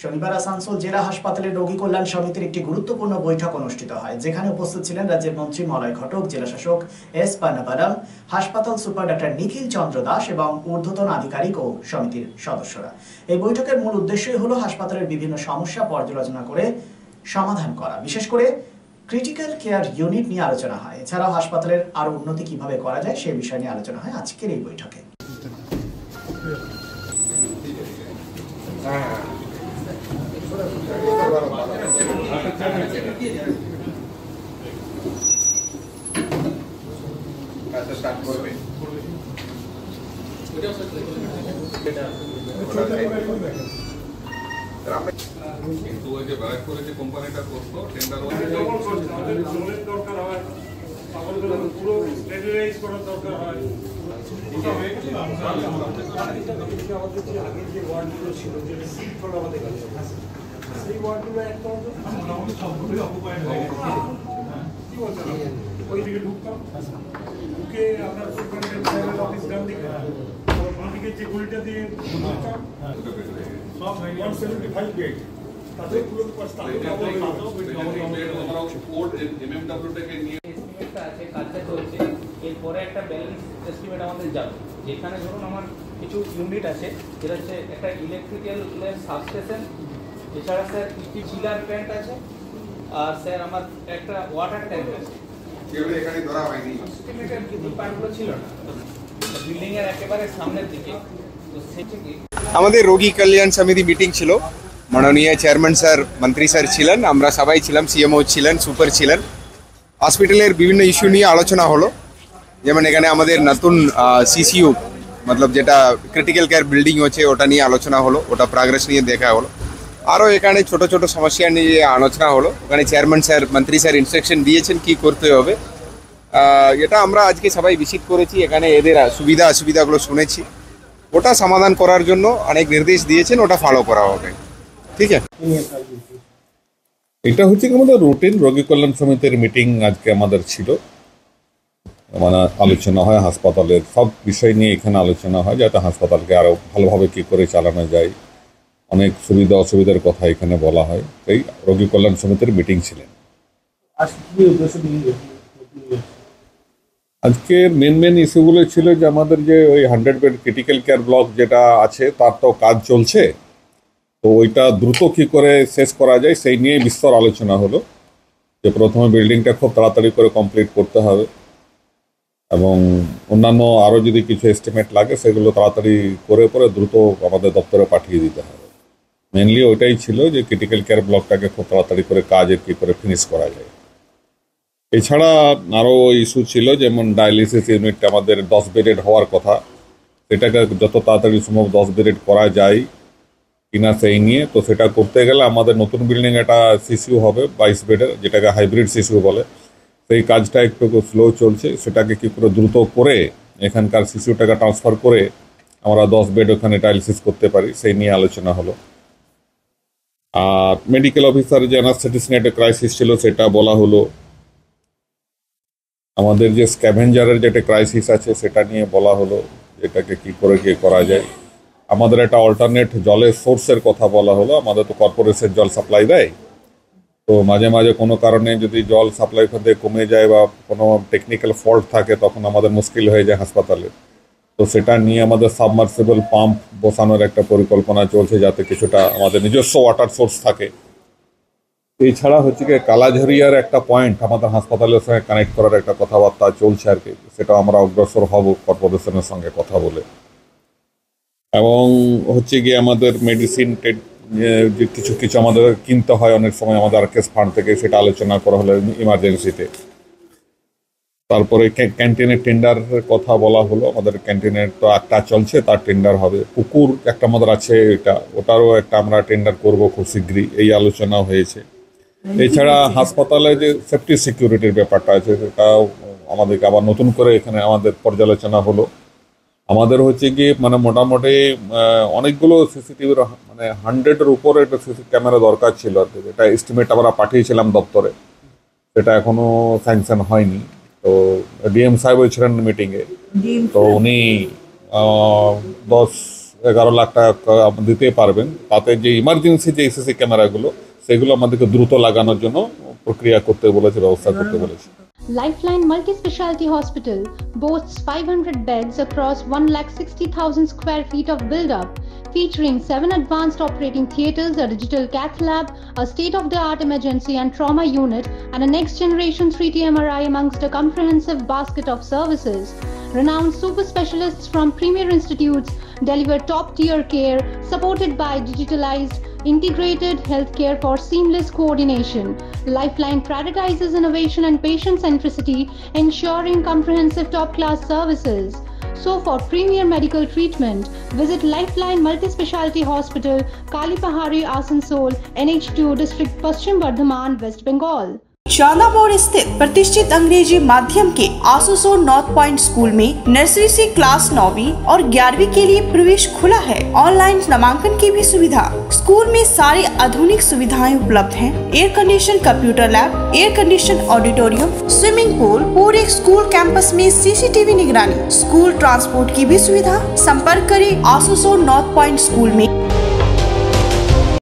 শনিবার আসানসোল জেলা হাসপাতালের রোগী কল্যাণ সমিতির একটি গুরুত্বপূর্ণ বৈঠক অনুষ্ঠিত হয়, যেখানে উপস্থিত ছিলেন রাজ্যের মন্ত্রী মলয় ঘটক, জেলা শাসক এস পান্নাপারাম, হাসপাতাল সুপার ডাক্তার নিখিল চন্দ্র দাস এবং ঊর্ধ্বতন আধিকারিক ও সমিতির সদস্যরা। এই বৈঠকের মূল উদ্দেশ্যই হলো হাসপাতালের বিভিন্ন সমস্যা পর্যালোচনা করে সমাধান করা। বিশেষ করে ক্রিটিক্যাল কেয়ার ইউনিট নিয়ে আলোচনা হয়। এছাড়াও হাসপাতালের আরো উন্নতি কিভাবে করা যায় সে বিষয় নিয়ে আলোচনা হয় আজকের এই বৈঠকে। কিন্তু ওই যে ব্যারাক করে যে কোম্পানিটা করতো টেন্ডার দরকার হয়, পুরো স্ট্যান্ডার্ডাইজ করার দরকার হয়। আমাদের যে আগে যে ওয়ার্ডগুলো ছিল, যে সিট ফল আমাদের কাছে, সেই ওয়ার্ডগুলো একদম সবগুলোই অকুপাইড হয়ে গেছে। কি বলছেন, ওই দিকে ঢুকতাম, ঢুকে আপনার অফিস ডান দিকে, বাঁ দিকে যে গলিটা দিয়ে ঢুকতাম, সব 175 বেড। এরপরে একটা ব্যালেন্স এস্টিমেট আমাদের যাবে, যেখানে ধরুন আমার কিছু ইউনিট আছে, যেটা হচ্ছে একটা ইলেকট্রিক্যাল সাবস্টেশন, এছাড়া স্যার কিছু চিলার প্ল্যান্ট আছে, আর স্যার আমার একটা ওয়াটার ট্যাঙ্ক আছে। এখানে ধরা হয়নি, এস্টিমেটের কিছু পার্টগুলো ছিল না বিল্ডিং এর একেবারে সামনের দিকে। তো সেটি আমাদের রোগী কল্যাণ সমিতি মিটিং ছিল। মাননীয় চেয়ারম্যান স্যার, মন্ত্রী স্যার ছিলেন, আমরা সবাই ছিলাম, সিএমও ছিলেন, সুপার ছিলেন। হসপিটালের বিভিন্ন ইস্যু নিয়ে আলোচনা হলো। যেমন এখানে আমাদের নতুন সিসিইউ মতলব যেটা ক্রিটিক্যাল কেয়ার বিল্ডিং হচ্ছে ওটা নিয়ে আলোচনা হলো, ওটা প্রগ্রেস নিয়ে দেখা হলো। আরও এখানে ছোট ছোট সমস্যা নিয়ে আলোচনা হলো। ওখানে চেয়ারম্যান স্যার, মন্ত্রী স্যার ইনস্ট্রাকশন দিয়েছেন কি করতে হবে। এটা আমরা আজকে সবাই ভিজিট করেছি, এখানে এদের সুবিধা অসুবিধাগুলো শুনেছি। ওটা সমাধান করার জন্য অনেক নির্দেশ দিয়েছেন, ওটা ফলো করা হবে। ঠিক আছে, এটা হচ্ছে আমাদের রুটিন রোগী কল্যাণ সমিতির মিটিং আজকে আমাদের ছিল। মানে আলোচনা হয় হাসপাতালের সব বিষয় নিয়ে, এখানে আলোচনা হয় যাতে হাসপাতালকে আরো ভালোভাবে কি করে চালানো যায়। অনেক সুবিধা অসুবিধার কথা এখানে বলা হয়। এই রোগী কল্যাণ সমিতির মিটিং ছিলেন। আজকে মেন ইস্যুগুলো ছিল যে আমাদের যে ওই 100 বেড ক্রিটিক্যাল কেয়ার ব্লক যেটা আছে তার তো কাজ চলছে, তো ওইটা দ্রুত কী করে শেষ করা যায় সেই নিয়ে বিস্তর আলোচনা হলো। যে প্রথমে বিল্ডিংটা খুব তাড়াতাড়ি করে কমপ্লিট করতে হবে এবং অন্যান্য আরও যদি কিছু এস্টিমেট লাগে সেগুলো তাড়াতাড়ি করে দ্রুত আমাদের দপ্তরে পাঠিয়ে দিতে হবে। মেনলি ওইটাই ছিল যে ক্রিটিক্যাল কেয়ার ব্লকটাকে খুব তাড়াতাড়ি করে কাজে কী করে ফিনিশ করা যায়। এছাড়া আরও ইস্যু ছিল, যেমন ডায়ালিসিস ইউনিটটা আমাদের 10 বেডেড হওয়ার কথা, সেটাকে যত তাড়াতাড়ি সম্ভব 10 বেডেড করা যায় কিনা সেই নিয়ে। তো সেটা করতে গেলে আমাদের নতুন বিল্ডিং একটা সিসিউ হবে 22 বেডের, যেটাকে হাইব্রিড সিসিউ বলে। সেই কাজটা একটু স্লো চলছে, সেটাকে কি করে দ্রুত করে এখানকার সিসিউটাকে ট্রান্সফার করে আমরা 10 বেড ওখানে ডায়ালিসিস করতে পারি, সেই নিয়ে আলোচনা হলো। আর মেডিকেল অফিসার যে অ্যানাস্থেটিস নিয়ে একটা ক্রাইসিস ছিল সেটা বলা হলো। আমাদের যে স্ক্যাভেঞ্জারের যে একটা ক্রাইসিস আছে সেটা নিয়ে বলা হলো, এটাকে কি করে করা যায়। আমাদের একটা অল্টারনেট জলের সোর্সের কথা বলা হলো। আমাদের তো কর্পোরেশন জল সাপ্লাই দেয়, তো মাঝে মাঝে কোনো কারণে যদি জল সাপ্লাই থেকে কমে যায় বা কোনো টেকনিক্যাল ফল্ট থাকে তখন আমাদের মুশকিল হয়ে যায় হাসপাতালে। তো সেটা নিয়ে আমাদের সাবমার্সিবল পাম্প বসানোর একটা পরিকল্পনা চলছে, যাতে কিছুটা আমাদের নিজস্ব ওয়াটার সোর্স থাকে। এছাড়া হচ্ছে কি কালাঝরিয়ার একটা পয়েন্ট আমাদের হাসপাতালের সঙ্গে কানেক্ট করার একটা কথাবার্তা চলছে আর কি, সেটা আমরা অগ্রসর হব কর্পোরেশনের সঙ্গে কথা বলে। এবং হচ্ছে গিয়ে আমাদের মেডিসিন যে কিছু আমাদের কিনতে হয় অনেক সময় আমাদের আরকেএস ফান্ড থেকে, সেটা আলোচনা করা হলো ইমার্জেন্সিতে। তারপরে ক্যান্টিনের টেন্ডারের কথা বলা হলো। আমাদের ক্যান্টিনের তো একটা চলছে, তার টেন্ডার হবে। পুকুর একটা আমাদের আছে, ওটারও একটা আমরা টেন্ডার করব খুব শীঘ্রই, এই আলোচনা হয়েছে। এছাড়া হাসপাতালে যে সেফটি সিকিউরিটির ব্যাপারটা আছে সেটাও আমাদেরকে আবার নতুন করে এখানে আমাদের পর্যালোচনা হলো। আমাদের হচ্ছে কি মানে মোটামুটি অনেকগুলো সিসিটিভির মানে 100-এর উপরে একটা সিসি ক্যামেরা দরকার ছিল আর কি। এটা এস্টিমেট আমরা পাঠিয়েছিলাম দপ্তরে, সেটা এখনো স্যাংশন হয়নি। তো ডিএম সাহেব ছিলেন মিটিংয়ে, তো উনি 10 11 লাখ টাকা দিতে পারবেন, তাতে যে ইমার্জেন্সি যে এসএসসি ক্যামেরাগুলো সেগুলো আমাদেরকে দ্রুত লাগানোর জন্য প্রক্রিয়া করতে বলেছে, ব্যবস্থা করতে বলেছে। Lifeline Multi-Speciality Hospital boasts 500 beds across 1,60,000 square feet of build-up, featuring 7 advanced operating theatres, a digital cath lab, a state-of-the-art emergency and trauma unit, and a next-generation 3D MRI amongst a comprehensive basket of services. Renowned super specialists from premier institutes deliver top-tier care, supported by digitalized, integrated healthcare for seamless coordination. Lifeline prioritizes innovation and patient centricity, ensuring comprehensive top-class services. So for premier medical treatment, visit Lifeline Multi-Speciality Hospital, Kalipahari, Asansol, NH2 District, Paschim Bardhaman, West Bengal. Chandamor स्थित प्रतिष्ठित अंग्रेजी माध्यम के आसुसोल north point school में nursery से class 9वीं और 11वीं के लिए प्रवेश खुला है। ऑनलाइन नामांकन की भी सुविधा। स्कूल में सारी आधुनिक सुविधाएं उपलब्ध हैं। Air condition computer lab, air condition auditorium, swimming pool, पूरे स्कूल कैंपस में सीसीटीवी निगरानी, स्कूल ट्रांसपोर्ट की भी सुविधा। संपर्क करें आसुसोल नॉर्थ पॉइंट स्कूल में